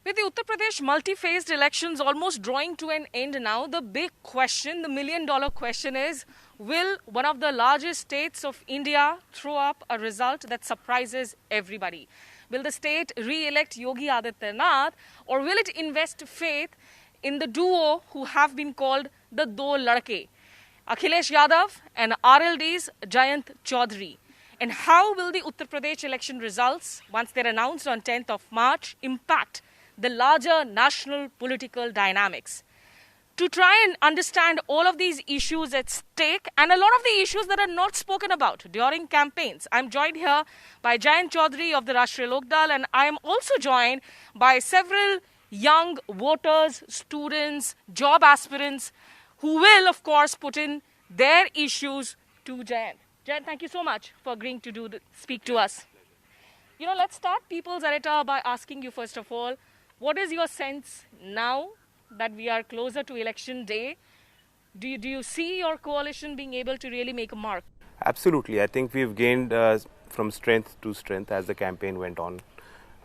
With the Uttar Pradesh multi-phased elections almost drawing to an end now, the big question, the million-dollar question is, will one of the largest states of India throw up a result that surprises everybody? Will the state re-elect Yogi Adityanath, or will it invest faith in the duo who have been called the Do Ladke, Akhilesh Yadav and RLD's Jayant Chaudhary? And how will the Uttar Pradesh election results, once they're announced on 10th of March, impact the larger national political dynamics? To try and understand all of these issues at stake and a lot of the issues that are not spoken about during campaigns, I'm joined here by Jayant Chaudhary of the Rashtriya Lokdal, and I am also joined by several young voters, students, job aspirants who will, of course, put in their issues to Jayant. Jayant, thank you so much for agreeing to speak to us. Let's start People's Areta by asking you, first of all, what is your sense now that we are closer to election day? Do you see your coalition being able to really make a mark? Absolutely. I think we've gained from strength to strength as the campaign went on.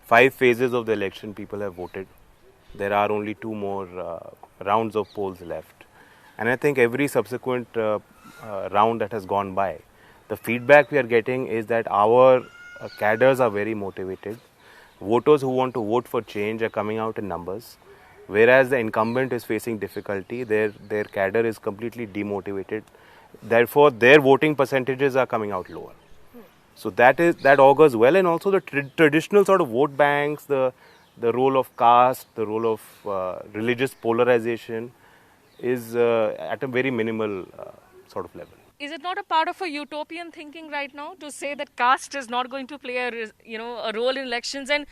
5 phases of the election, people have voted. There are only 2 more rounds of polls left. And I think every subsequent round that has gone by, the feedback we are getting is that our cadres are very motivated. Voters who want to vote for change are coming out in numbers, whereas the incumbent is facing difficulty. Their cadre is completely demotivated. Therefore, their voting percentages are coming out lower. So that augurs well, and also the traditional sort of vote banks, the role of caste, the role of religious polarization is at a very minimal sort of level. Is it not a part of a utopian thinking right now to say that caste is not going to play a role in elections? And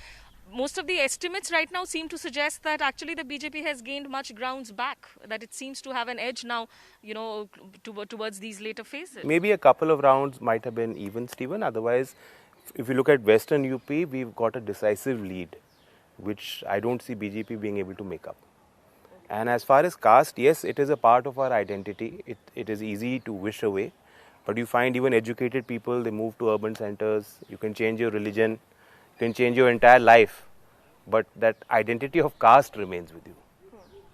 most of the estimates right now seem to suggest that actually the BJP has gained much grounds back, that it seems to have an edge now, towards these later phases. Maybe a couple of rounds might have been even, Stephen. Otherwise, if you look at Western UP, we've got a decisive lead, which I don't see BJP being able to make up. And as far as caste, yes, it is a part of our identity. It is easy to wish away. But you find even educated people, they move to urban centers. You can change your religion, you can change your entire life. But that identity of caste remains with you.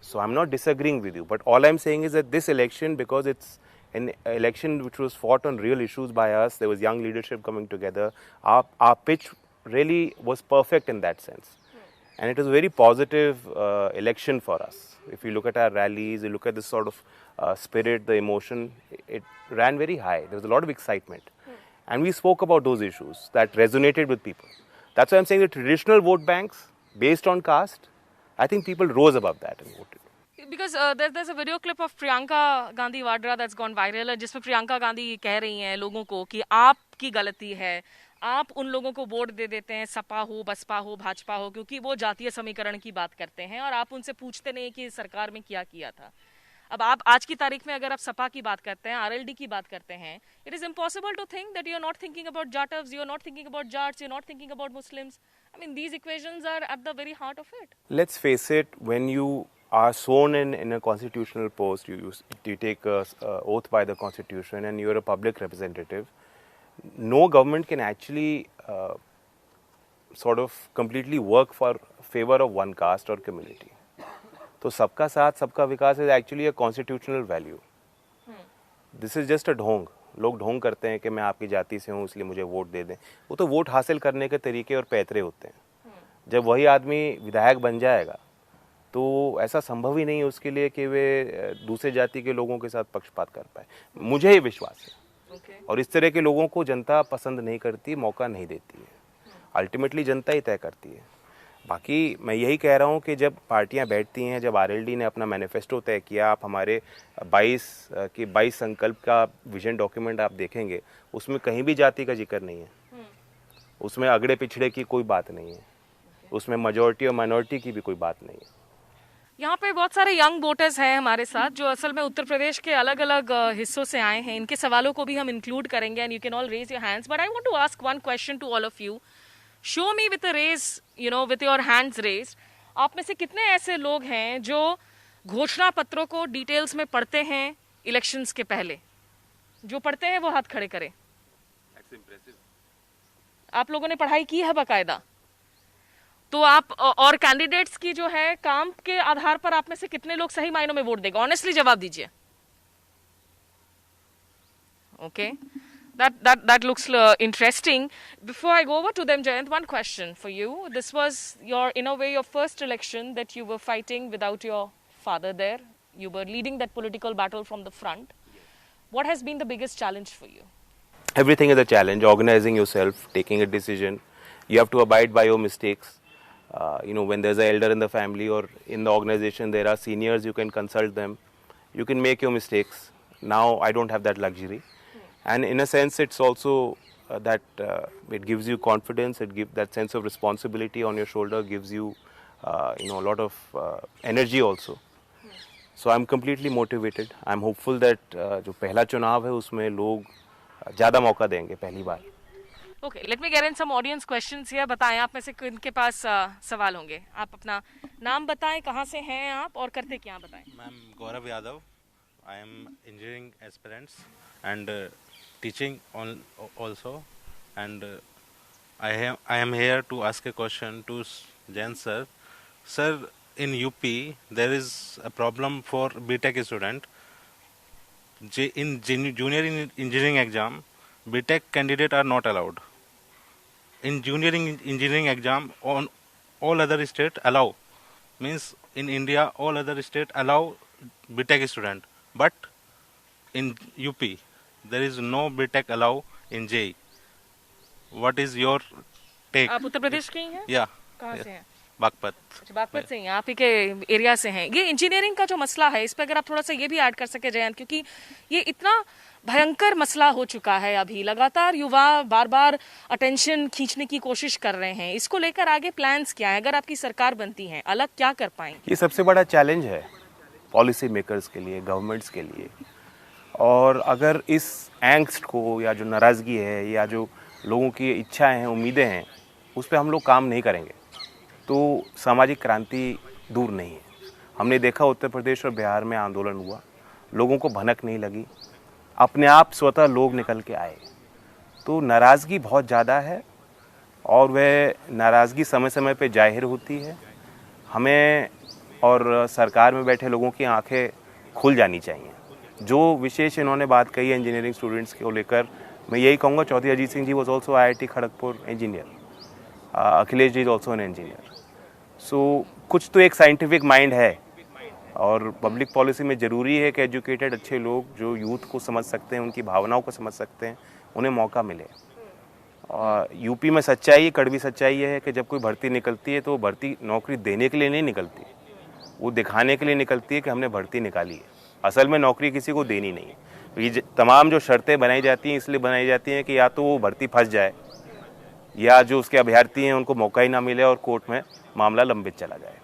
So I'm not disagreeing with you. But all I'm saying is that this election, because it's an election which was fought on real issues by us, there was young leadership coming together. Our pitch really was perfect in that sense. And it was a very positive election for us. If you look at our rallies, you look at this sort of spirit, the emotion, it ran very high. There was a lot of excitement. And we spoke about those issues that resonated with people. That's why I'm saying the traditional vote banks, based on caste, I think people rose above that and voted. Because there's a video clip of Priyanka Gandhi Vadra that's gone viral, जिसमें प्रियंका गांधी कह रही हैं लोगों को कि आपकी गलती है, आप उन लोगों को वोट दे देते हैं, सपा हो, बसपा हो, भाजपा हो, क्योंकि वो जातीय समीकरण की बात करते हैं और आप उनसे पूछते नहीं कि सरकार में क्या किया था. अब आप आज की तारीख में अगर आप सपा की बात करते हैं, आरएलडी की बात करते हैं, it is impossible to think that you are not thinking about Jatavs, you are not thinking about Jats, you are not thinking about Muslims. I mean, these equations are at the very heart of it. Let's face it, when you are sworn in a constitutional post, you take an oath by the constitution and you're a public representative, no government can actually sort of completely work for favor of one caste or community. So सबका साथ सबका विकास is actually a constitutional value. This is just a ढोंग. लोग ढोंग करते हैं कि मैं आपकी जाति से हूँ इसलिए मुझे वोट दे दें. वो तो वोट हासिल करने के तरीके और पैतरे होते हैं. जब वही आदमी विधायक बन जाएगा तो ऐसा संभव ही नहीं है उसके लिए कि वे दूसरे जाति के लोगों के साथ पक्षपात कर पाए. मुझे ये विश्वास है. और इस तरह के लोगों को जनता पसंद नहीं करती, मौका नहीं देती है. अल्टीमेटली जनता ही तय करती है. बाकी मैं यही कह रहा हूँ कि जब पार्टियां बैठती हैं, जब आरएलडी ने अपना मैनिफेस्टो तय किया, आप हमारे 22 संकल्प का विजन डॉक्यूमेंट आप देखेंगे, उसमें कहीं भी जाति का जिक्र नहीं है. उसमें अगड़े पिछड़े की कोई बात नहीं है. उसमें मेजॉरिटी और माइनॉरिटी की भी कोई बात नहीं है. यहाँ पे बहुत सारे यंग वोटर्स हैं हमारे साथ जो असल में उत्तर प्रदेश के अलग अलग हिस्सों से आए हैं. इनके सवालों को भी हम इंक्लूड करेंगे and you can all raise your hands. But I want to ask one question to all of you. Show me with a raise, with your hands raised. आप में से कितने ऐसे लोग हैं जो घोषणा पत्रों को डिटेल्स में पढ़ते हैं इलेक्शंस के पहले? जो पढ़ते हैं वो हाथ खड़े करें. आप लोगों ने पढ़ाई की है बाकायदा. तो आप और कैंडिडेट्स की जो है काम के आधार पर आप में से कितने लोग सही मायनों में वोट देंगे? ऑनेस्टली जवाब दीजिए. Okay. That looks interesting. Before I go over to them, Jayant, one question for you. This was in a way, your first election that you were fighting without your father there. You were leading that political battle from the front. What has been the biggest challenge for you? Everything is a challenge. Organizing yourself, taking a decision. You have to abide by your mistakes. When there's an elder in the family or in the organization, there are seniors, you can consult them. You can make your mistakes. Now, I don't have that luxury. And in a sense, it's also that it gives you confidence. It gives that sense of responsibility on your shoulder, gives you, a lot of energy also. So I'm completely motivated. I'm hopeful that जो पहला चुनाव है उसमें लोग ज़्यादा मौका देंगे पहली बार. Okay, let me get in some audience questions here. बताएं आप में से किनके पास सवाल होंगे. आप अपना नाम बताएं, कहाँ से हैं आप और करते क्या बताएं. Ma'am Gaurav Yadav. I am engineering aspirants and teaching also, and I am here to ask a question to Jain sir. Sir, in UP there is a problem for BTech student. In junior engineering exam, BTech candidate are not allowed. In junior engineering exam, on all other state allow. Means in India all other state allow BTech student, but in UP there is no BTech allow in JEE. What is your take? आप उत्तर प्रदेश के ही हैं? Yeah. कहाँ से हैं? बागपत. अच्छा, बागपत से हैं, आप ही के एरिया से हैं. ये इंजीनियरिंग का जो मसला है, इस पे अगर आप थोड़ा सा ये भी ऐड कर सके जयंत, क्योंकि ये इतना भयंकर मसला हो चुका है. अभी लगातार युवा बार बार अटेंशन खींचने की कोशिश कर रहे हैं. इसको लेकर आगे प्लान्स क्या है? अगर आपकी सरकार बनती है, अलग क्या कर पाएंगे? ये सबसे बड़ा चैलेंज है पॉलिसी मेकर्स के लिए, गवर्नमेंट्स के लिए. और अगर इस एंग्स्ट को या जो नाराज़गी है या जो लोगों की इच्छाएं हैं, उम्मीदें हैं, उस पर हम लोग काम नहीं करेंगे तो सामाजिक क्रांति दूर नहीं है. हमने देखा उत्तर प्रदेश और बिहार में आंदोलन हुआ, लोगों को भनक नहीं लगी, अपने आप स्वतः लोग निकल के आए. तो नाराज़गी बहुत ज़्यादा है और वह नाराज़गी समय समय पे जाहिर होती है. हमें और सरकार में बैठे लोगों की आंखें खुल जानी चाहिए. जो विशेष इन्होंने बात कही है इंजीनियरिंग स्टूडेंट्स को लेकर, मैं यही कहूँगा. Chaudhary Ajit Singh ji was also IIT Kharagpur engineer. Akhilesh ji is also an engineer. So कुछ तो एक साइंटिफिक माइंड है और पब्लिक पॉलिसी में ज़रूरी है कि एजुकेटेड अच्छे लोग जो यूथ को समझ सकते हैं, उनकी भावनाओं को समझ सकते हैं, उन्हें मौका मिले. यूपी में सच्चाई, कड़वी सच्चाई ये है कि जब कोई भर्ती निकलती है तो भर्ती नौकरी देने के लिए नहीं निकलती, वो दिखाने के लिए निकलती है कि हमने भर्ती निकाली है. असल में नौकरी किसी को देनी नहीं है. ये तमाम जो शर्तें बनाई जाती हैं इसलिए बनाई जाती हैं कि या तो वो भर्ती फंस जाए या जो उसके अभ्यर्थी हैं उनको मौका ही ना मिले और कोर्ट में मामला लंबित चला जाए.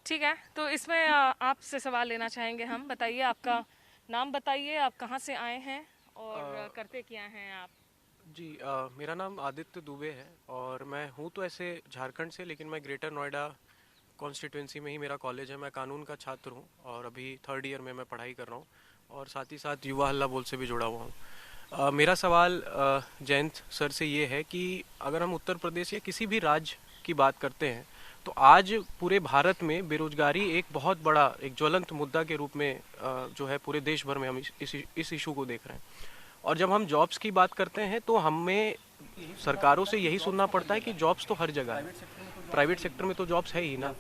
ठीक है, तो इसमें आपसे सवाल लेना चाहेंगे हम. बताइए, आपका नाम बताइए, आप कहाँ से आए हैं और करते क्या हैं आप? जी, मेरा नाम आदित्य दुबे है और मैं हूँ तो ऐसे झारखंड से, लेकिन मैं ग्रेटर नोएडा कॉन्स्टिट्यूंसी में ही मेरा कॉलेज है. मैं कानून का छात्र हूँ और अभी 3rd ईयर में मैं पढ़ाई कर रहा हूँ और साथ ही साथ युवा हल्ला बोल से भी जुड़ा हुआ हूँ. मेरा सवाल जयंत सर से ये है कि अगर हम उत्तर प्रदेश या किसी भी राज्य की बात करते हैं तो आज पूरे भारत में बेरोजगारी एक बहुत बड़ा, एक ज्वलंत मुद्दा के रूप में जो है पूरे देश भर में हम इस इशू को देख रहे हैं. और जब हम जॉब्स की बात करते हैं तो हमें सरकारों से यही सुनना पड़ता है कि जॉब्स तो हर जगह है, प्राइवेट सेक्टर में तो जॉब्स है ही ना.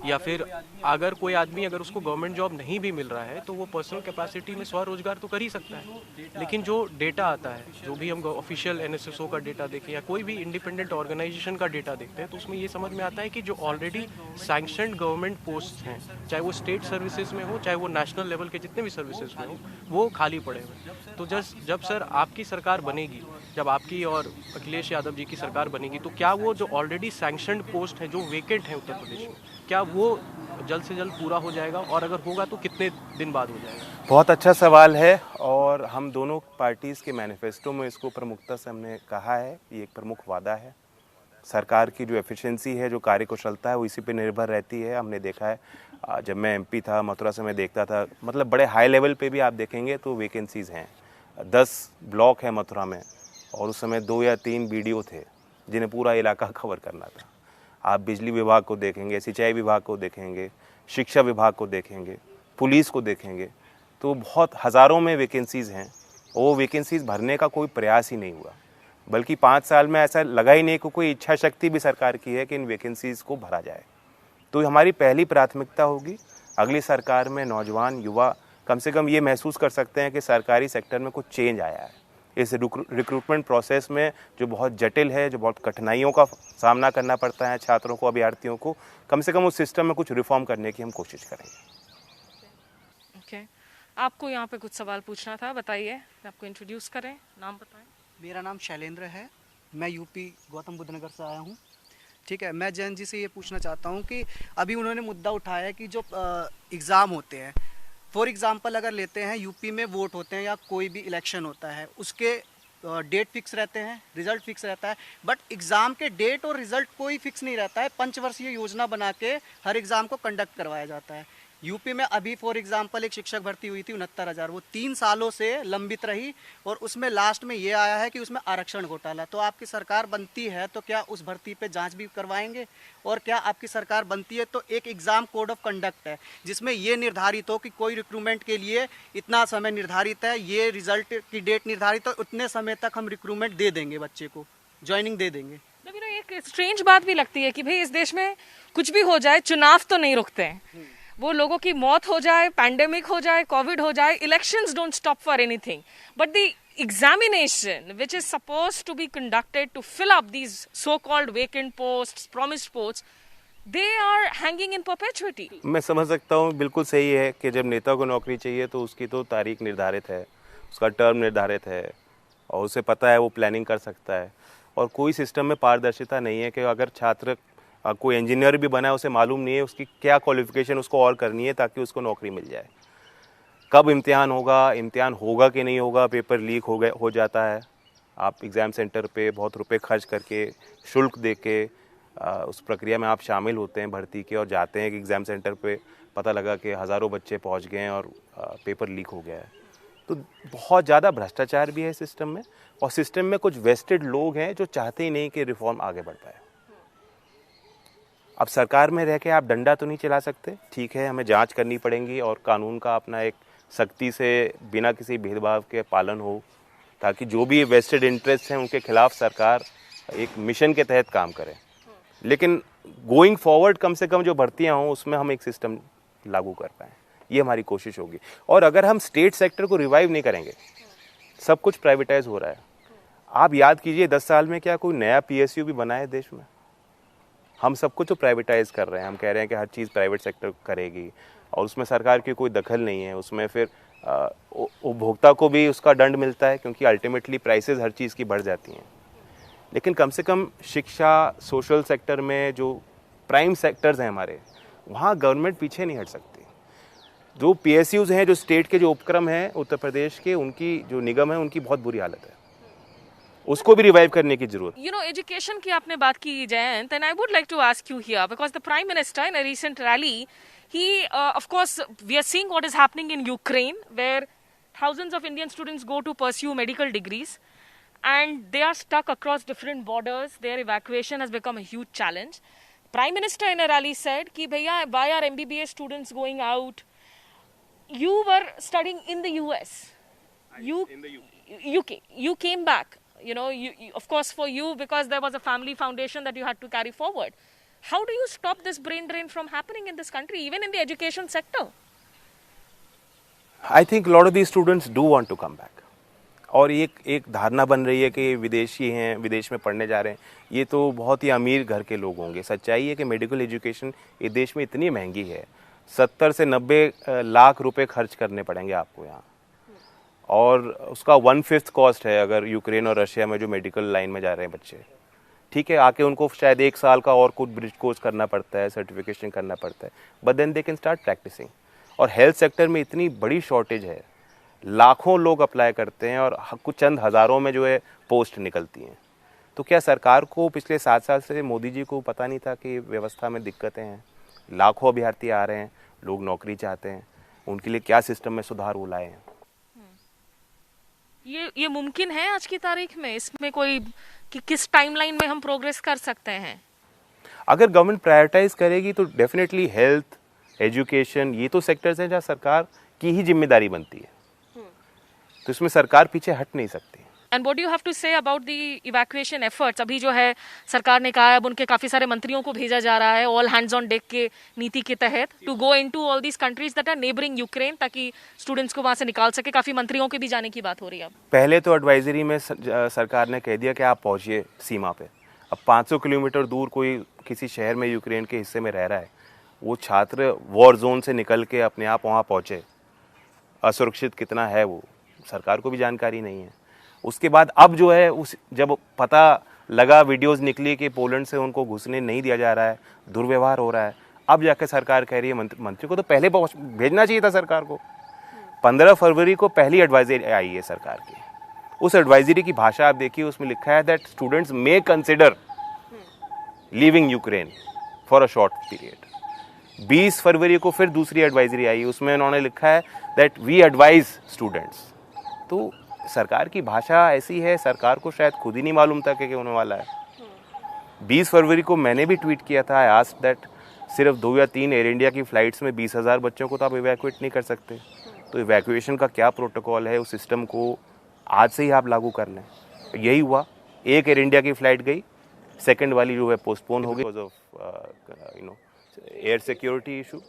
या फिर अगर कोई आदमी, अगर उसको गवर्नमेंट जॉब नहीं भी मिल रहा है तो वो पर्सनल कैपेसिटी में स्वरोजगार तो कर ही सकता है. लेकिन जो डेटा आता है, जो भी हम ऑफिशियल NSSO का डेटा देखें या कोई भी इंडिपेंडेंट ऑर्गेनाइजेशन का डेटा देखते हैं, तो उसमें ये समझ में आता है कि जो ऑलरेडी सैंक्शनड गवर्नमेंट पोस्ट हैं, चाहे वो स्टेट सर्विसेज में हो चाहे वो नेशनल लेवल के जितने भी सर्विसेज में हो, वो खाली पड़े हुए. तो जब सर आपकी सरकार बनेगी, जब आपकी और अखिलेश यादव जी की सरकार बनेगी, तो क्या वो जो ऑलरेडी सैंक्शनड पोस्ट हैं जो वेकेंट हैं उत्तर प्रदेश में, क्या वो जल्द से जल्द पूरा हो जाएगा और अगर होगा तो कितने दिन बाद हो जाएगा? बहुत अच्छा सवाल है और हम दोनों पार्टीज़ के मैनिफेस्टो में इसको प्रमुखता से हमने कहा है. ये एक प्रमुख वादा है. सरकार की जो एफिशिएंसी है, जो कार्यकुशलता है, वो इसी पे निर्भर रहती है. हमने देखा है, जब मैं MP था, मथुरा से मैं देखता था, मतलब बड़े हाई लेवल पे भी आप देखेंगे तो वैकेंसीज़ हैं. 10 ब्लॉक है मथुरा में और उस समय 2 या 3 BDO थे. जिन्हें पूरा इलाका कवर करना था। आप बिजली विभाग को देखेंगे, सिंचाई विभाग को देखेंगे, शिक्षा विभाग को देखेंगे, पुलिस को देखेंगे, तो बहुत हज़ारों में वैकेंसीज़ हैं। वो वैकेंसीज़ भरने का कोई प्रयास ही नहीं हुआ, बल्कि 5 साल में ऐसा लगा ही नहीं कि कोई इच्छा शक्ति भी सरकार की है कि इन वैकेंसीज़ को भरा जाए। तो हमारी पहली प्राथमिकता होगी अगली सरकार में नौजवान युवा कम से कम ये महसूस कर सकते हैं कि सरकारी सेक्टर में कुछ चेंज आया है। इस रिक्रूटमेंट प्रोसेस में जो बहुत जटिल है, जो बहुत कठिनाइयों का सामना करना पड़ता है छात्रों को, अभ्यर्थियों को, कम से कम उस सिस्टम में कुछ रिफॉर्म करने की हम कोशिश करेंगे। ओके, आपको यहाँ पे कुछ सवाल पूछना था, बताइए। आपको इंट्रोड्यूस करें, नाम बताएं। मेरा नाम शैलेंद्र है, मैं यूपी गौतम बुद्ध नगर से आया हूँ। ठीक है, मैं जयंत जी से ये पूछना चाहता हूँ कि अभी उन्होंने मुद्दा उठाया है कि जो एग्ज़ाम होते हैं, फॉर एग्ज़ाम्पल अगर लेते हैं यूपी में वोट होते हैं या कोई भी इलेक्शन होता है, उसके डेट फिक्स रहते हैं, रिज़ल्ट फिक्स रहता है, बट एग्ज़ाम के डेट और रिज़ल्ट कोई फिक्स नहीं रहता है। पंचवर्षीय योजना बना के हर एग्ज़ाम को कंडक्ट करवाया जाता है। यूपी में अभी फॉर एग्जांपल एक शिक्षक भर्ती हुई थी 69,000, वो 3 सालों से लंबित रही और उसमें लास्ट में ये आया है कि उसमें आरक्षण घोटाला। तो आपकी सरकार बनती है तो क्या उस भर्ती पे जांच भी करवाएंगे? और क्या आपकी सरकार बनती है तो एक एग्ज़ाम कोड ऑफ कंडक्ट है जिसमें ये निर्धारित हो कि कोई रिक्रूटमेंट के लिए इतना समय निर्धारित है, ये रिजल्ट की डेट निर्धारित हो, उतने समय तक हम रिक्रूटमेंट दे देंगे, बच्चे को ज्वाइनिंग दे देंगे। एक स्ट्रेंज बात भी लगती है कि भाई इस देश में कुछ भी हो जाए, चुनाव तो नहीं रुकते हैं। वो लोगों की मौत हो जाए, पैंडेमिक हो जाए, कोविड हो जाए, elections don't stop for anything, but the examination which is supposed to be conducted to fill up these so-called vacant posts, promised posts, they are hanging in perpetuity. मैं समझ सकता हूँ, बिल्कुल सही है कि जब नेता को नौकरी चाहिए तो उसकी तो तारीख निर्धारित है, उसका टर्म निर्धारित है और उसे पता है वो प्लानिंग कर सकता है। और कोई सिस्टम में पारदर्शिता नहीं है कि अगर छात्र कोई इंजीनियर भी बना है, उसे मालूम नहीं है उसकी क्या क्वालिफिकेशन उसको और करनी है ताकि उसको नौकरी मिल जाए। कब इम्तिहान होगा कि नहीं होगा, पेपर लीक हो जाता है। आप एग्ज़ाम सेंटर पे बहुत रुपए खर्च करके, शुल्क दे के उस प्रक्रिया में आप शामिल होते हैं भर्ती के, और जाते हैं कि एग्ज़ाम सेंटर पे पता लगा कि हज़ारों बच्चे पहुंच गए हैं और पेपर लीक हो गया है। तो बहुत ज़्यादा भ्रष्टाचार भी है सिस्टम में, और सिस्टम में कुछ वेस्टेड लोग हैं जो चाहते ही नहीं कि रिफॉर्म आगे बढ़ पाए। अब सरकार में रह के आप डंडा तो नहीं चला सकते, ठीक है, हमें जांच करनी पड़ेगी और कानून का अपना एक सख्ती से बिना किसी भेदभाव के पालन हो, ताकि जो भी वेस्टेड इंटरेस्ट हैं उनके खिलाफ सरकार एक मिशन के तहत काम करे। लेकिन गोइंग फॉरवर्ड कम से कम जो भर्तियां हों उसमें हम एक सिस्टम लागू कर पाएँ, ये हमारी कोशिश होगी। और अगर हम स्टेट सेक्टर को रिवाइव नहीं करेंगे, सब कुछ प्राइवेटाइज हो रहा है। आप याद कीजिए 10 साल में क्या कोई नया PSU भी बना है देश में? हम सब कुछ तो प्राइवेटाइज कर रहे हैं, हम कह रहे हैं कि हर चीज़ प्राइवेट सेक्टर करेगी और उसमें सरकार की कोई दखल नहीं है। उसमें फिर उपभोक्ता को भी उसका दंड मिलता है क्योंकि अल्टीमेटली प्राइसेस हर चीज़ की बढ़ जाती हैं। लेकिन कम से कम शिक्षा, सोशल सेक्टर में जो प्राइम सेक्टर्स हैं हमारे, वहाँ गवर्नमेंट पीछे नहीं हट सकती। जो PSUs हैं, जो स्टेट के जो उपक्रम हैं उत्तर प्रदेश के, उनकी जो निगम है उनकी बहुत बुरी हालत है, उसको भी रिवाइव करने की जरूरत। You know, एजुकेशन की आपने बात की Jayant, and I would like to ask you here because the Prime Minister in a recent rally, he of course we are seeing what is happening in Ukraine where thousands of Indian students go to pursue medical degrees and they are stuck across different borders. Their evacuation has become a huge challenge. Prime Minister in a rally said कि भैया why are MBBS students going out? You were studying in the US. In the UK. You came back. You know, of course for you because there was a family foundation that you had to carry forward. How do you stop this brain drain from happening in this country, even in the education sector? I think a lot of these students do want to come back. और एक धारणा बन रही है कि विदेशी हैं, विदेश में पढ़ने जा रहे हैं, ये तो बहुत ही अमीर घर के लोग होंगे। सच्चाई है कि मेडिकल एजुकेशन ये देश में इतनी महंगी है, 70 से 90 लाख रुपए खर्च करने पड़ेंगे आपको यहाँ, और उसका 1/5 कॉस्ट है अगर यूक्रेन और रशिया में जो मेडिकल लाइन में जा रहे हैं बच्चे। ठीक है, आके उनको शायद 1 साल का और कुछ ब्रिज कोर्स करना पड़ता है, सर्टिफिकेशन करना पड़ता है, but then they can start practising. और हेल्थ सेक्टर में इतनी बड़ी शॉर्टेज है, लाखों लोग अप्लाई करते हैं और कुछ चंद हज़ारों में जो है पोस्ट निकलती हैं। तो क्या सरकार को पिछले 7 साल से मोदी जी को पता नहीं था कि व्यवस्था में दिक्कतें हैं? लाखों अभ्यर्थी आ रहे हैं, लोग नौकरी चाहते हैं, उनके लिए क्या सिस्टम में सुधार वो लाए हैं? ये मुमकिन है आज की तारीख में? इसमें कोई कि किस टाइमलाइन में हम प्रोग्रेस कर सकते हैं? अगर गवर्नमेंट प्रायोरिटाइज करेगी तो डेफिनेटली हेल्थ, एजुकेशन, ये तो सेक्टर्स हैं जहाँ सरकार की ही जिम्मेदारी बनती है, तो इसमें सरकार पीछे हट नहीं सकती। And what do you have to say about the evacuation efforts? अभी जो है सरकार ने कहा है अब उनके काफी सारे मंत्रियों को भेजा जा रहा है ऑल हैंड्स ऑन डेक के नीति के तहत to go into all these countries that are neighbouring Ukraine, ताकि स्टूडेंट्स को वहां से निकाल सके। काफी मंत्रियों के भी जाने की बात हो रही है अब। पहले तो एडवाइजरी में सरकार ने कह दिया कि आप पहुंचिए सीमा पे। अब 500 किलोमीटर दूर कोई किसी शहर में यूक्रेन के हिस्से में रह रहा है, वो छात्र वॉर जोन से निकल के अपने आप वहाँ पहुँचे, असुरक्षित कितना है वो सरकार को भी जानकारी नहीं है। उसके बाद अब जो है उस जब पता लगा, वीडियोस निकली कि पोलैंड से उनको घुसने नहीं दिया जा रहा है, दुर्व्यवहार हो रहा है, अब जाकर सरकार कह रही है मंत्री को तो पहले भेजना चाहिए था सरकार को। 15 फरवरी को पहली एडवाइजरी आई है सरकार की। उस एडवाइजरी की भाषा आप देखिए, उसमें लिखा है that students may consider leaving Ukraine for a short period. 20 फरवरी को फिर दूसरी एडवाइजरी आई, उसमें उन्होंने लिखा है दैट वी एडवाइज स्टूडेंट्स। तो सरकार की भाषा ऐसी है, सरकार को शायद खुद ही नहीं मालूम था कि होने वाला है। 20 फरवरी को मैंने भी ट्वीट किया था, आई आस्क्ड दैट सिर्फ 2 या 3 एयर इंडिया की फ़्लाइट्स में 20,000 बच्चों को तो आप इवैक्यूएट नहीं कर सकते, तो इवैक्यूएशन का क्या प्रोटोकॉल है, उस सिस्टम को आज से ही आप लागू कर लें। यही हुआ, एक एयर इंडिया की फ़्लाइट गई, सेकेंड वाली जो है पोस्टपोन हो गई because of air security issue.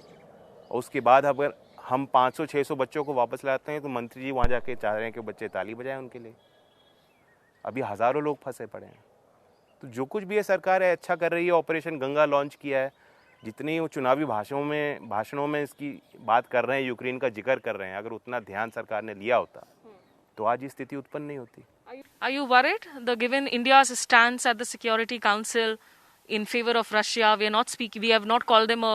उसके बाद अगर हम 500-600 बच्चों को वापस लाते हैं तो मंत्री जी वहाँ जाके चाह रहे हैं कि बच्चे ताली बजाएं उनके लिए। अभी हज़ारों लोग फंसे पड़े हैं। तो जो कुछ भी है सरकार है अच्छा कर रही है। ऑपरेशन गंगा लॉन्च किया है, जितनी वो चुनावी भाषणों में इसकी बात कर रहे हैं, यूक्रेन का जिक्र कर रहे हैं, अगर उतना ध्यान सरकार ने लिया होता तो आज ये स्थिति उत्पन्न नहीं होती। Are you worried? Given India's stance at the Security Council in favor of Russia, we have not called them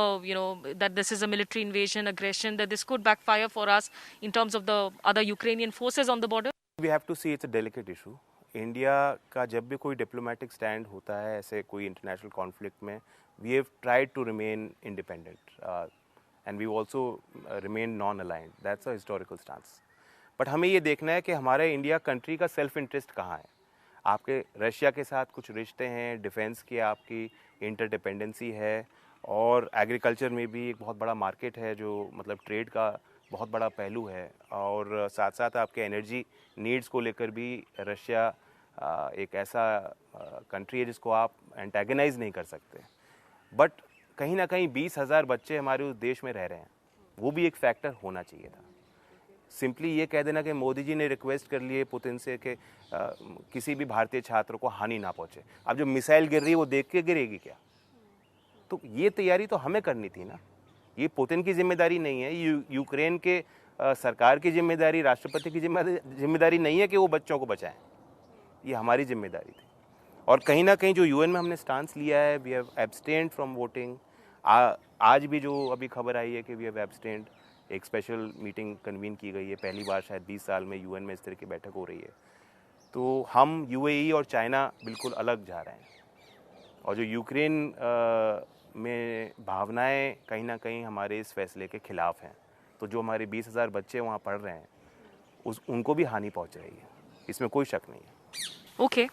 that this is a military invasion, aggression, that this could backfire for us in terms of the other Ukrainian forces on the border. We have to see it's a delicate issue. India का जब भी कोई diplomatic stand होता है ऐसे कोई international conflict में, we have tried to remain independent and we also remain non aligned, that's a historical stance. But हमें ये देखना है कि हमारे इंडिया कंट्री का सेल्फ इंटरेस्ट कहाँ है। आपके रशिया के साथ कुछ रिश्ते हैं, डिफेंस की आपकी इंटरडिपेंडेंसी है, और एग्रीकल्चर में भी एक बहुत बड़ा मार्केट है जो मतलब ट्रेड का बहुत बड़ा पहलू है, और साथ साथ आपके एनर्जी नीड्स को लेकर भी रशिया एक ऐसा कंट्री है जिसको आप एंटेगनाइज नहीं कर सकते। बट कहीं ना कहीं 20,000 बच्चे हमारे उस देश में रह रहे हैं, वो भी एक फैक्टर होना चाहिए था। सिंपली ये कह देना कि मोदी जी ने रिक्वेस्ट कर लिए पुतिन से कि किसी भी भारतीय छात्र को हानि ना पहुंचे, अब जो मिसाइल गिर रही है वो देख के गिरेगी क्या? तो ये तैयारी तो हमें करनी थी ना। ये पुतिन की जिम्मेदारी नहीं है, यूक्रेन के सरकार की जिम्मेदारी, राष्ट्रपति की जिम्मेदारी नहीं है कि वो बच्चों को बचाएं, ये हमारी जिम्मेदारी थी। और कहीं ना कहीं जो यूएन में हमने स्टांस लिया है, we have abstained from voting. आज भी जो अभी खबर आई है कि वी हैव एब्सटेन्ड, एक स्पेशल मीटिंग कन्वीन की गई है, पहली बार शायद 20 साल में यूएन में इस तरह की बैठक हो रही है। तो हम यूएई और चाइना बिल्कुल अलग जा रहे हैं, और जो यूक्रेन में भावनाएं कहीं ना कहीं हमारे इस फैसले के खिलाफ हैं। तो जो हमारे 20,000 बच्चे वहाँ पढ़ रहे हैं उनको भी हानि पहुँच रही है, इसमें कोई शक नहीं है। Okay,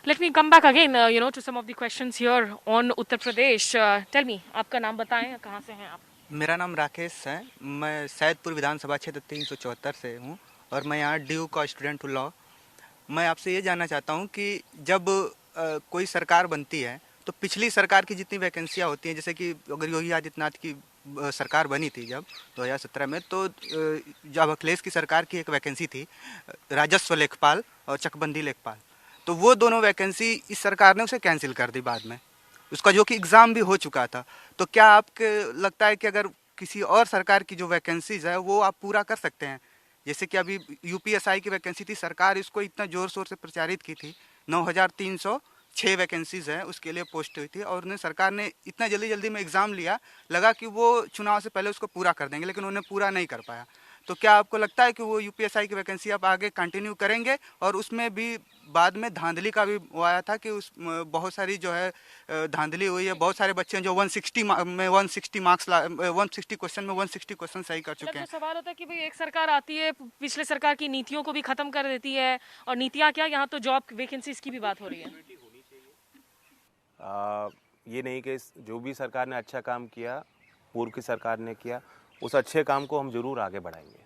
let me come back again, to some of the questions here on Uttar Pradesh. Tell me, आपका नाम बताएं, कहाँ से हैं आप? मेरा नाम राकेश है, मैं सैदपुर विधानसभा क्षेत्र 374 से हूँ, और मैं यहाँ ड्यू का स्टूडेंट हूँ लॉ। मैं आपसे ये जानना चाहता हूँ कि जब कोई सरकार बनती है तो पिछली सरकार की जितनी वैकेंसियाँ होती हैं, जैसे कि अगर योगी आदित्यनाथ की सरकार बनी थी जब 2017 में, तो जब अखिलेश की सरकार की एक वैकेंसी थी राजस्व लेखपाल और चकबंदी लेखपाल, तो वो दोनों वैकेंसी इस सरकार ने उसे कैंसिल कर दी बाद में, उसका जो कि एग्ज़ाम भी हो चुका था। तो क्या आपको लगता है कि अगर किसी और सरकार की जो वैकेंसीज है वो आप पूरा कर सकते हैं? जैसे कि अभी यूपीएसआई की वैकेंसी थी, सरकार इसको इतना ज़ोर शोर से प्रचारित की थी, 9,306 वैकेंसीज है उसके लिए पोस्ट हुई थी, और उन्हें सरकार ने इतना जल्दी में एग्ज़ाम लिया, लगा कि वो चुनाव से पहले उसको पूरा कर देंगे, लेकिन उन्हें पूरा नहीं कर पाया। तो क्या आपको लगता है कि वो यूपीएसआई की वैकेंसी आप आगे कंटिन्यू करेंगे और उसमें भी बाद में धांधली का भी वो आया था कि उस बहुत सारी जो है धांधली हुई है। बहुत सारे बच्चे हैं जो 160 में 160 मार्क्स 160 क्वेश्चन में 160 क्वेश्चन सही कर चुके मतलब हैं। जो सवाल होता है कि भाई एक सरकार आती है, पिछले सरकार की नीतियों को भी खत्म कर देती है, और नीतियां क्या, यहाँ तो जॉब वैकेंसीज की भी बात हो रही है। ये नहीं कि जो भी सरकार ने अच्छा काम किया, पूर्व की सरकार ने किया, उस अच्छे काम को हम जरूर आगे बढ़ाएंगे।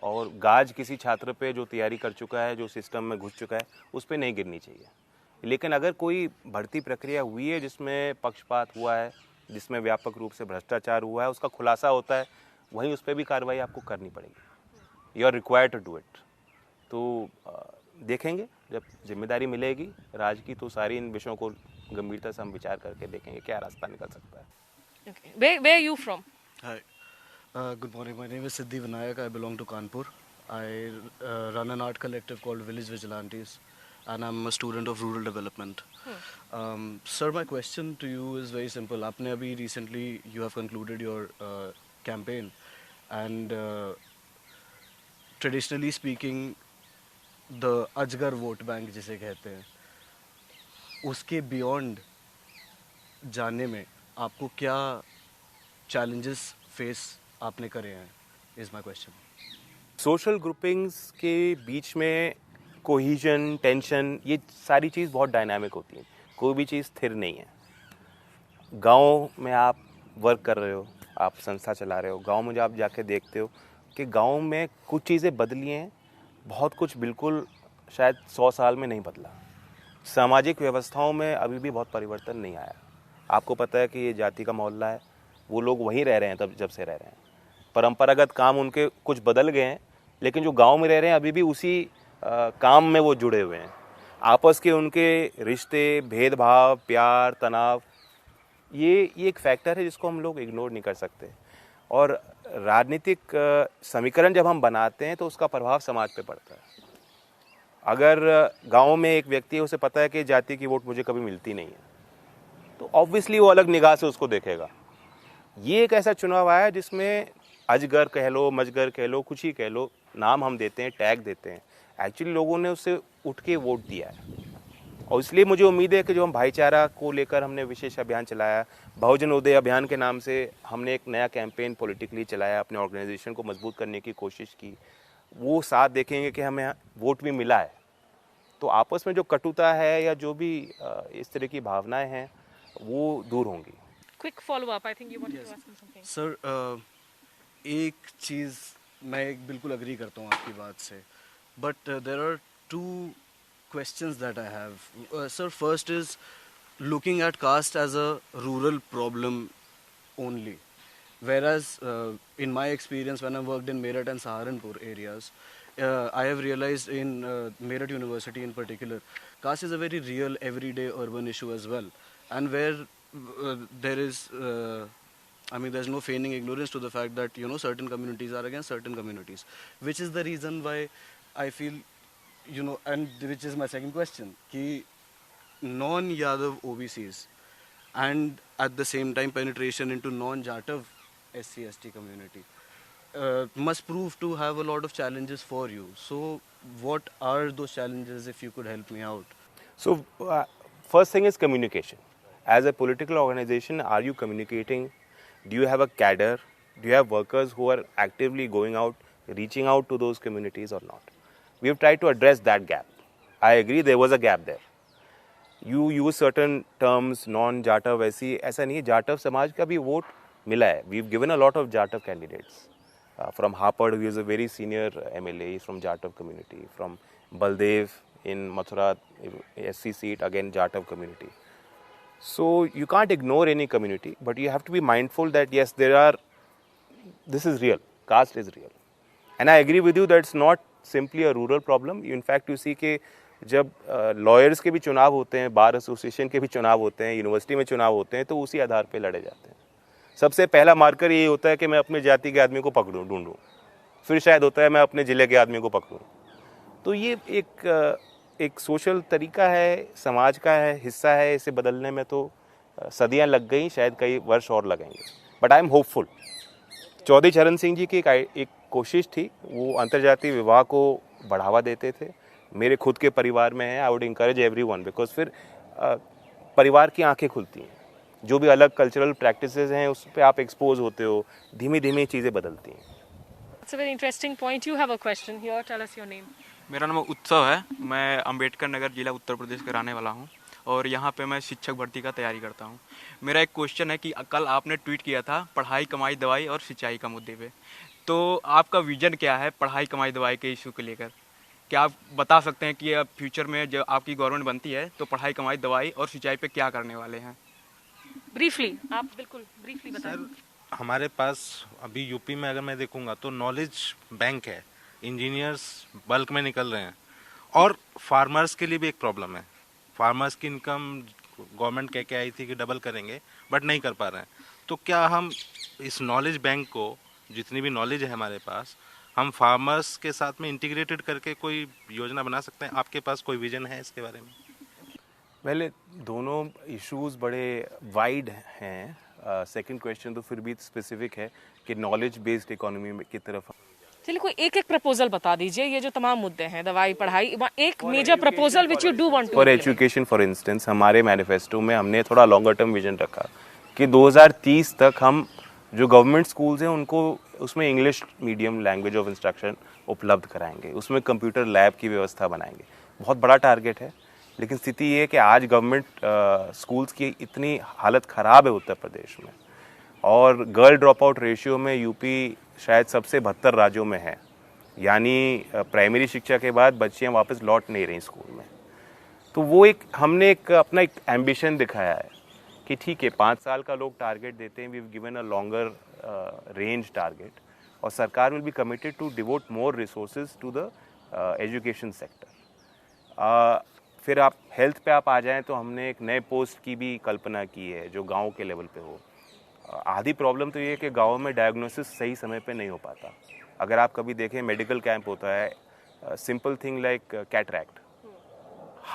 और गाज किसी छात्र पे जो तैयारी कर चुका है, जो सिस्टम में घुस चुका है, उस पर नहीं गिरनी चाहिए। लेकिन अगर कोई भर्ती प्रक्रिया हुई है जिसमें पक्षपात हुआ है, जिसमें व्यापक रूप से भ्रष्टाचार हुआ है, उसका खुलासा होता है, वहीं उस पर भी कार्रवाई आपको करनी पड़ेगी। You are required to do it. तो देखेंगे, जब जिम्मेदारी मिलेगी राज की, तो सारी इन विषयों को गंभीरता से हम विचार करके देखेंगे क्या रास्ता निकल सकता है। Okay. Where are you from? Hi. Good morning. My name is Siddhi Vinayak. I belong to Kanpur. I run an art collective called Village Vigilantes, and I'm a student of rural development. Sir, my question to you is very simple. आपने अभी recently you have concluded your campaign, and traditionally speaking, the अजगर vote bank जिसे कहते हैं, उसके beyond जाने में आपको क्या challenges face आपने करे हैं, is my question. Social groupings के बीच में कोहिजन, टेंशन, ये सारी चीज़ बहुत डायनामिक होती है। कोई भी चीज़ स्थिर नहीं है। गांव में आप वर्क कर रहे हो, आप संस्था चला रहे हो, गांव में जब आप जाके देखते हो कि गांव में कुछ चीज़ें बदली हैं, बहुत कुछ बिल्कुल शायद 100 साल में नहीं बदला। सामाजिक व्यवस्थाओं में अभी भी बहुत परिवर्तन नहीं आया। आपको पता है कि ये जाति का मोहल्ला है, वो लोग वहीं रह रहे हैं तब जब से रह रहे हैं। परंपरागत काम उनके कुछ बदल गए हैं, लेकिन जो गांव में रह रहे हैं अभी भी उसी काम में वो जुड़े हुए हैं। आपस के उनके रिश्ते, भेदभाव, प्यार, तनाव, ये एक फैक्टर है जिसको हम लोग इग्नोर नहीं कर सकते। और राजनीतिक समीकरण जब हम बनाते हैं तो उसका प्रभाव समाज पे पड़ता है। अगर गांव में एक व्यक्ति है, उसे पता है कि जाति की वोट मुझे कभी मिलती नहीं है, तो ऑब्वियसली वो अलग निगाह से उसको देखेगा। ये एक ऐसा चुनाव आया जिसमें अजगर कह लो, मजगर कह लो, कुछ ही कह लो, नाम हम देते हैं, टैग देते हैं, एक्चुअली लोगों ने उससे उठ के वोट दिया है। और इसलिए मुझे उम्मीद है कि जो हम भाईचारा को लेकर हमने विशेष अभियान चलाया, बहुजन उदय अभियान के नाम से हमने एक नया कैंपेन पॉलिटिकली चलाया, अपने ऑर्गेनाइजेशन को मजबूत करने की कोशिश की, वो साथ देखेंगे कि हमें वोट भी मिला है। तो आपस में जो कटुता है या जो भी इस तरह की भावनाएं हैं, वो दूर होंगी। Quick follow-up. I think you wanted to ask him something. Sir, एक चीज़ मैं बिल्कुल अग्री करता हूँ आपकी बात से, but there are two questions that I have. Sir, first is looking at caste as a rural problem only. Whereas in my experience when I worked in Meerut and Saharanpur areas, I have realized in Meerut University in particular, caste is a very real everyday urban issue as well. And where there is, there's no feigning ignorance to the fact that, certain communities are against certain communities. Which is the reason why I feel, and which is my second question, कि non-Yadav OBCs and at the same time penetration into non-Jatav SC/ST community must prove to have a lot of challenges for you. So what are those challenges, if you could help me out? So first thing is communication. As a political organization, are you communicating? Do you have a cadre? Do you have workers who are actively going out, reaching out to those communities or not? We have tried to address that gap. I agree there was a gap there. You use certain terms, non-Jatav, वैसी, ऐसा नहीं है, जाटव समाज का भी vote मिला है. We've given a lot of Jatav candidates. From Hapad, who is a very senior MLA, he's from Jatav community. From Baldev in Mathura, SC seat, again Jatav community. So you can't ignore any community, but you have to be mindful that yes, this is real, caste is real. And I agree with you that it's not simply a rural problem. In fact, you see कि जब lawyers के भी चुनाव होते हैं, bar association के भी चुनाव होते हैं, यूनिवर्सिटी में चुनाव होते हैं, तो उसी आधार पे लड़े जाते हैं. सबसे पहला मार्कर ये होता है कि मैं अपने जाति के आदमी को पकड़ूं, ढूंढूं. फिर शायद होता है मैं अपने ज़िले के आदमी को पकड़ूं. तो ये एक सोशल तरीका है, समाज का है, हिस्सा है. इसे बदलने में तो सदियां लग गई, शायद कई वर्ष और लगेंगे. But I am hopeful. Chaudhary Charan Singh जी की एक कोशिश थी, वो अंतर्जातीय विवाह को बढ़ावा देते थे, मेरे खुद के परिवार में है, I would encourage everyone, because फिर परिवार की आंखें खुलती हैं, जो भी अलग कल्चरल प्रैक्टिसेस हैं उस पर आप एक्सपोज होते हो, धीमे धीमे चीज़ें बदलती हैं। It's a very interesting point. You have a question here. Tell us your name. मेरा नाम उत्सव है, मैं अंबेडकर नगर जिला उत्तर प्रदेश का रहने वाला हूँ और यहाँ पे मैं शिक्षक भर्ती का तैयारी करता हूँ। मेरा एक क्वेश्चन है कि कल आपने ट्वीट किया था पढ़ाई कमाई दवाई और सिंचाई का मुद्दे पे, तो आपका विजन क्या है पढ़ाई कमाई दवाई के इशू को लेकर? क्या आप बता सकते हैं कि अब फ्यूचर में जब आपकी गवर्नमेंट बनती है तो पढ़ाई कमाई दवाई और सिंचाई पे क्या करने वाले हैं? Briefly, आप बिल्कुल briefly बताएं। हमारे पास अभी यूपी में अगर मैं देखूंगा तो नॉलेज बैंक है, इंजीनियर्स बल्क में निकल रहे हैं, और फार्मर्स के लिए भी एक प्रॉब्लम है। फार्मर्स की इनकम गवर्नमेंट कह के आई थी कि डबल करेंगे, बट नहीं कर पा रहे हैं। तो क्या हम इस नॉलेज बैंक को, जितनी भी नॉलेज है हमारे पास, हम फार्मर्स के साथ में इंटीग्रेटेड करके कोई योजना बना सकते हैं? आपके पास कोई विजन है इसके बारे में? पहले दोनों इश्यूज बड़े वाइड हैं। सेकंड क्वेश्चन तो फिर भी स्पेसिफिक है कि नॉलेज बेस्ड इकोनॉमी की तरफ। चलिए कोई एक प्रपोजल बता दीजिए, ये जो तमाम मुद्दे हैं दवाई पढ़ाई, एक major proposal which you do want to. For education for instance, हमारे मैनिफेस्टो में हमने थोड़ा लॉन्गर टर्म विजन रखा कि 2030 तक हम जो गवर्नमेंट स्कूल्स हैं उनको उसमें English medium language of instruction उपलब्ध कराएंगे, उसमें कंप्यूटर लैब की व्यवस्था बनाएंगे। बहुत बड़ा टारगेट है, लेकिन स्थिति ये है कि आज गवर्नमेंट स्कूल्स की इतनी हालत ख़राब है उत्तर प्रदेश में, और गर्ल ड्रॉप आउट रेशियो में यूपी शायद सबसे 72 राज्यों में है। यानी प्राइमरी शिक्षा के बाद बच्चियां वापस लौट नहीं रही स्कूल में। तो वो हमने अपना एक एम्बिशन दिखाया है कि ठीक है 5 साल का लोग टारगेट देते हैं, we have given a longer range target, और सरकार will be committed to devote more resources to the education sector. फिर आप हेल्थ पे आप आ जाएं तो हमने एक नए पोस्ट की भी कल्पना की है जो गांव के लेवल पे हो। आधी प्रॉब्लम तो ये है कि गांव में डायग्नोसिस सही समय पे नहीं हो पाता। अगर आप कभी देखें मेडिकल कैंप होता है, सिंपल थिंग लाइक कैटरैक्ट,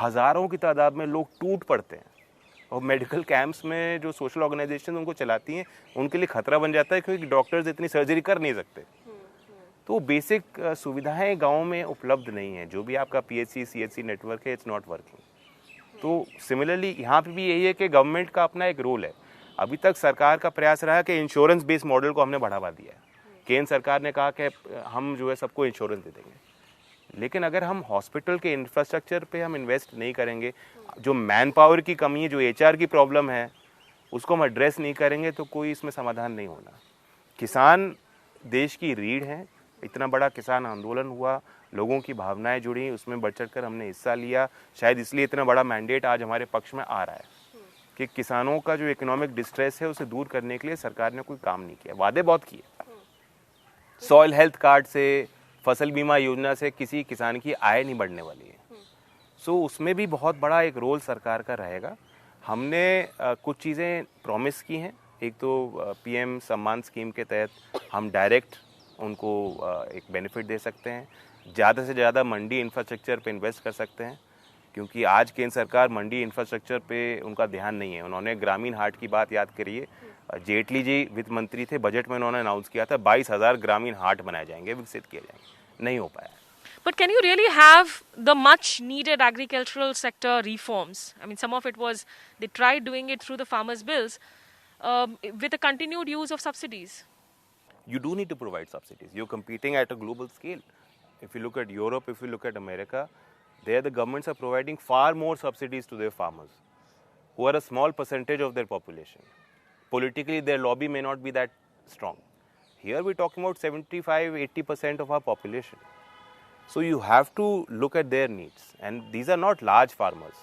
हज़ारों की तादाद में लोग टूट पड़ते हैं, और मेडिकल कैंप्स में जो सोशल ऑर्गेनाइजेशन उनको चलाती हैं उनके लिए खतरा बन जाता है क्योंकि डॉक्टर्स इतनी सर्जरी कर नहीं सकते। तो बेसिक सुविधाएं गाँव में उपलब्ध नहीं है। जो भी आपका PHC CHC नेटवर्क है, इट्स नॉट वर्किंग। तो सिमिलरली यहाँ पे भी यही है कि गवर्नमेंट का अपना एक रोल है। अभी तक सरकार का प्रयास रहा कि इंश्योरेंस बेस्ड मॉडल को हमने बढ़ावा दिया है। केंद्र सरकार ने कहा कि हम जो है सबको इंश्योरेंस दे देंगे, लेकिन अगर हम हॉस्पिटल के इंफ्रास्ट्रक्चर पे हम इन्वेस्ट नहीं करेंगे, जो मैन पावर की कमी है, जो HR की प्रॉब्लम है, उसको हम एड्रेस नहीं करेंगे तो कोई इसमें समाधान नहीं होना। किसान देश की रीढ़ है, इतना बड़ा किसान आंदोलन हुआ, लोगों की भावनाएं जुड़ी, उसमें बढ़ चढ़ कर हमने हिस्सा लिया। शायद इसलिए इतना बड़ा मैंडेट आज हमारे पक्ष में आ रहा है कि किसानों का जो इकोनॉमिक डिस्ट्रेस है उसे दूर करने के लिए सरकार ने कोई काम नहीं किया। वादे बहुत किए, सॉइल हेल्थ कार्ड से, फसल बीमा योजना से किसी किसान की आय नहीं बढ़ने वाली है। सो उसमें भी बहुत बड़ा एक रोल सरकार का रहेगा। हमने कुछ चीज़ें प्रॉमिस की हैं। एक तो PM सम्मान स्कीम के तहत हम डायरेक्ट उनको एक बेनिफिट दे सकते हैं, ज़्यादा से ज़्यादा मंडी इंफ्रास्ट्रक्चर पे इन्वेस्ट कर सकते हैं, क्योंकि आज केंद्र सरकार मंडी इंफ्रास्ट्रक्चर पे उनका ध्यान नहीं है। उन्होंने ग्रामीण हाट की बात याद करिए, जेटली जी वित्त मंत्री थे, बजट में उन्होंने अनाउंस किया था 22,000 ग्रामीण हाट बनाए जाएंगे, विकसित किए जाएंगे, नहीं हो पाया। But can you really have the much needed agricultural sector reforms? I mean, some of it was, they tried doing it through the farmers' bills with a continued use of subsidies. You do need to provide subsidies. You're competing at a global scale. If you look at Europe, if you look at America, there the governments are providing far more subsidies to their farmers, who are a small percentage of their population. Politically, their lobby may not be that strong. Here we're talking about 75-80% of our population. So you have to look at their needs, and these are not large farmers.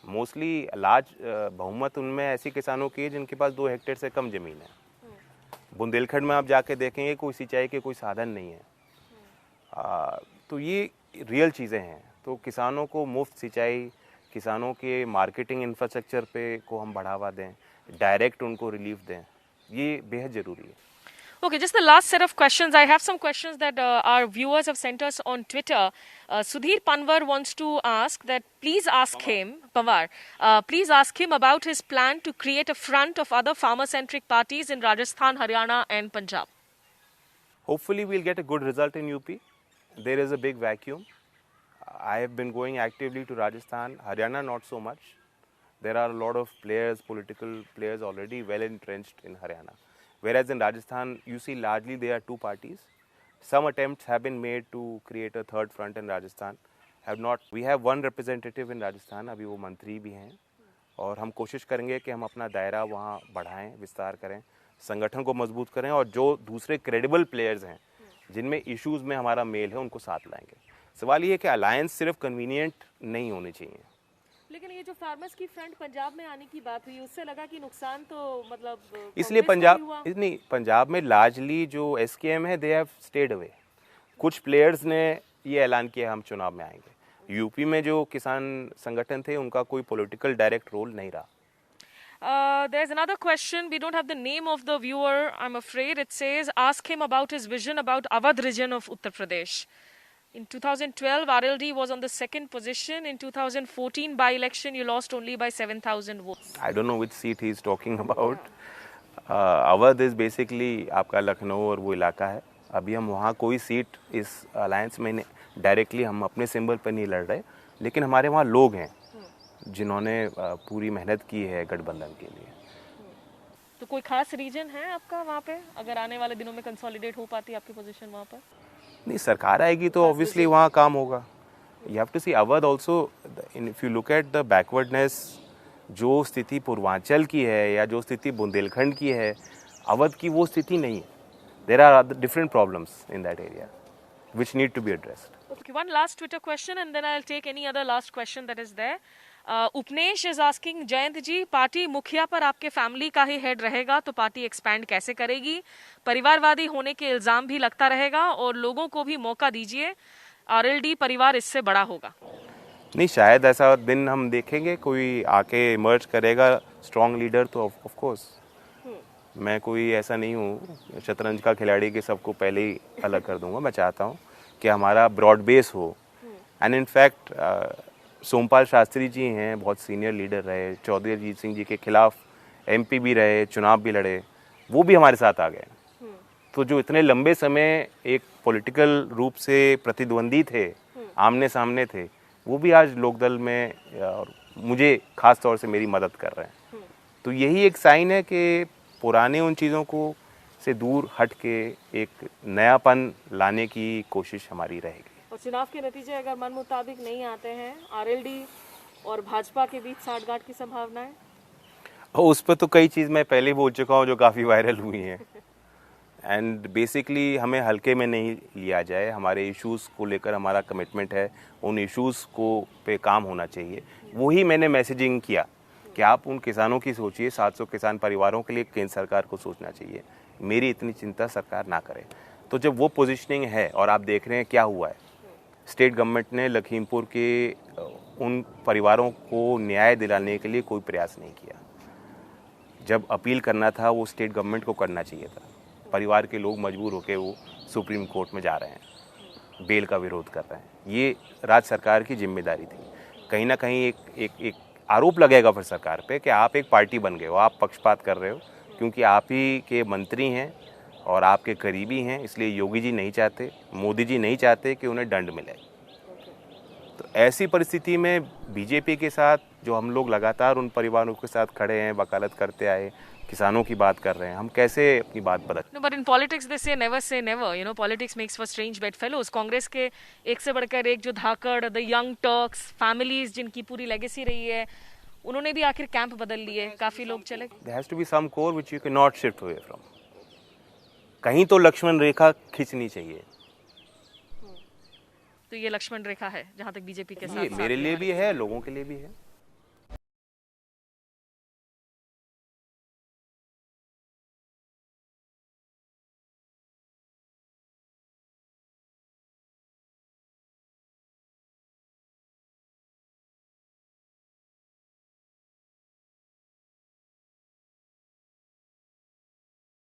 Mostly large बहुमत उनमें ऐसे किसानों की है जिनके पास 2 hectare से कम जमीन है। बुंदेलखंड में आप जाके देखेंगे कोई सिंचाई के कोई साधन नहीं है। तो ये रियल चीज़ें हैं। तो किसानों को मुफ्त सिंचाई, किसानों के मार्केटिंग इंफ्रास्ट्रक्चर पे को हम बढ़ावा दें, डायरेक्ट उनको रिलीफ दें, ये बेहद ज़रूरी है। Okay, just the last set of questions. I have some questions that our viewers have sent us on Twitter. Sudhir Panwar wants to ask that please ask him, Panwar, please ask him about his plan to create a front of other farmer-centric parties in Rajasthan, Haryana and Punjab. Hopefully we'll get a good result in UP. There is a big vacuum. I have been going actively to Rajasthan, Haryana not so much. There are a lot of players, political players already well entrenched in Haryana. Whereas in Rajasthan, you see largely there are two parties. Some attempts have been made to create a third front in Rajasthan. Have not. We have one representative in Rajasthan, अभी वो मंत्री भी हैं और हम कोशिश करेंगे कि हम अपना दायरा वहाँ बढ़ाएं, विस्तार करें, संगठन को मजबूत करें और जो दूसरे क्रेडिबल प्लेयर्स हैं जिनमें इश्यूज़ में हमारा मेल है उनको साथ लाएंगे. सवाल ये है कि अलायंस सिर्फ कन्वीनियंट नहीं होनी चाहिए. लेकिन ये जो फार्मर्स की फ्रंट पंजाब में आने की बात हुई उससे लगा कि नुकसान तो मतलब इसलिए पंजाब में लार्जली जो SKM है दे हैव स्टेड अवे. कुछ प्लेयर्स ने ये ऐलान किया हम चुनाव में आएंगे. यूपी में जो किसान संगठन थे उनका कोई पॉलिटिकल डायरेक्ट रोल नहीं रहा. There's another question. We don't have the name of the viewer, I'm afraid. It says, ask him about his vision about Awadh region of Uttar Pradesh. In 2012, RLD was on the second position. In 2014 by-election, you lost only by 7,000 votes. I don't know which seat he is talking about. Awadh is basically आपका लखनऊ और वो इलाका है. अभी हम वहाँ कोई seat इस अलायंस में डायरेक्टली हम अपने सिंबल पर नहीं लड़ रहे, लेकिन हमारे वहाँ लोग हैं जिन्होंने पूरी मेहनत की है गठबंधन के लिए. तो कोई खास रीजन है आपका वहाँ पे, अगर आने वाले दिनों में कंसोलिडेट हो पाती है आपकी पोजीशन वहाँ पर? नहीं, सरकार आएगी तो ऑब्वियसली वहाँ काम होगा. You have to see Awadh also. If you look at the backwardness, जो स्थिति पूर्वांचल की है या जो स्थिति बुंदेलखंड की है, अवध की वो स्थिति नहीं है. There are different problems in that area which need to be addressed. Okay, one last Twitter question and then I'll take any other last question that is there. Upnesh is asking, Jayant ji, party मुखिया पर आपके family का ही head रहेगा तो party expand कैसे करेगी? परिवारवादी होने के इल्जाम भी लगता रहेगा और लोगों को भी मौका दीजिए. आरएलडी परिवार इससे बड़ा होगा. नहीं, शायद ऐसा दिन हम देखेंगे, कोई आके इमर्ज करेगा स्ट्रॉन्ग लीडर तो ऑफ कोर्स. मैं कोई ऐसा नहीं हूँ शतरंज का खिलाड़ी कि सबको पहले ही अलग कर दूंगा. मैं चाहता हूँ कि हमारा ब्रॉड बेस हो. एंड इनफैक्ट सोमपाल शास्त्री जी हैं, बहुत सीनियर लीडर रहे, चौधरी अजीत सिंह जी के खिलाफ MP भी रहे, चुनाव भी लड़े, वो भी हमारे साथ आ गए. तो जो इतने लंबे समय एक पॉलिटिकल रूप से प्रतिद्वंदी थे, आमने सामने थे, वो भी आज लोकदल में और मुझे खास तौर से मेरी मदद कर रहे हैं. तो यही एक साइन है कि पुराने उन चीज़ों को से दूर हट के एक नयापन लाने की कोशिश हमारी रहेगी. और चुनाव के नतीजे अगर मन मुताबिक नहीं आते हैं, आरएलडी और भाजपा के बीच साठगांठ की संभावना है? उस पर तो कई चीज़ मैं पहले बोल चुका हूँ जो काफ़ी वायरल हुई हैं. एंड बेसिकली हमें हल्के में नहीं लिया जाए. हमारे इश्यूज़ को लेकर हमारा कमिटमेंट है, उन इश्यूज़ को पे काम होना चाहिए. वही मैंने मैसेजिंग किया कि आप उन किसानों की सोचिए. 700 किसान परिवारों के लिए केंद्र सरकार को सोचना चाहिए. मेरी इतनी चिंता सरकार ना करे. तो जब वो पोजीशनिंग है और आप देख रहे हैं क्या हुआ है, स्टेट गवर्नमेंट ने लखीमपुर के उन परिवारों को न्याय दिलाने के लिए कोई प्रयास नहीं किया. जब अपील करना था वो स्टेट गवर्नमेंट को करना चाहिए था. परिवार के लोग मजबूर होकर वो सुप्रीम कोर्ट में जा रहे हैं, बेल का विरोध कर रहे हैं. ये राज्य सरकार की जिम्मेदारी थी. कहीं ना कहीं एक आरोप लगेगा फिर सरकार पे कि आप एक पार्टी बन गए हो, आप पक्षपात कर रहे हो, क्योंकि आप ही के मंत्री हैं और आपके करीबी हैं. इसलिए योगी जी नहीं चाहते, मोदी जी नहीं चाहते कि उन्हें दंड मिले. तो ऐसी परिस्थिति में बीजेपी के साथ जो हम लोग लगातार उन परिवारों के साथ खड़े हैं, वकालत करते आए, किसानों की बात कर रहे हैं, हम कैसे अपनी बात बदल? No, but in politics they say never. You know, politics makes for strange bedfellows. Congress के एक से बढ़कर एक जो धाकड़, द यंग टर्क्स, फैमिलीज जिनकी पूरी लेगेसी रही है, उन्होंने भी आखिर कैंप बदल लिए, काफी लोग चले. There has to be some core which you cannot shift away from. कहीं तो लक्ष्मण रेखा खींचनी चाहिए. तो ये लक्ष्मण रेखा है जहाँ तक बीजेपी के ये साथ मेरे लिए भी है, लोगों के लिए भी है.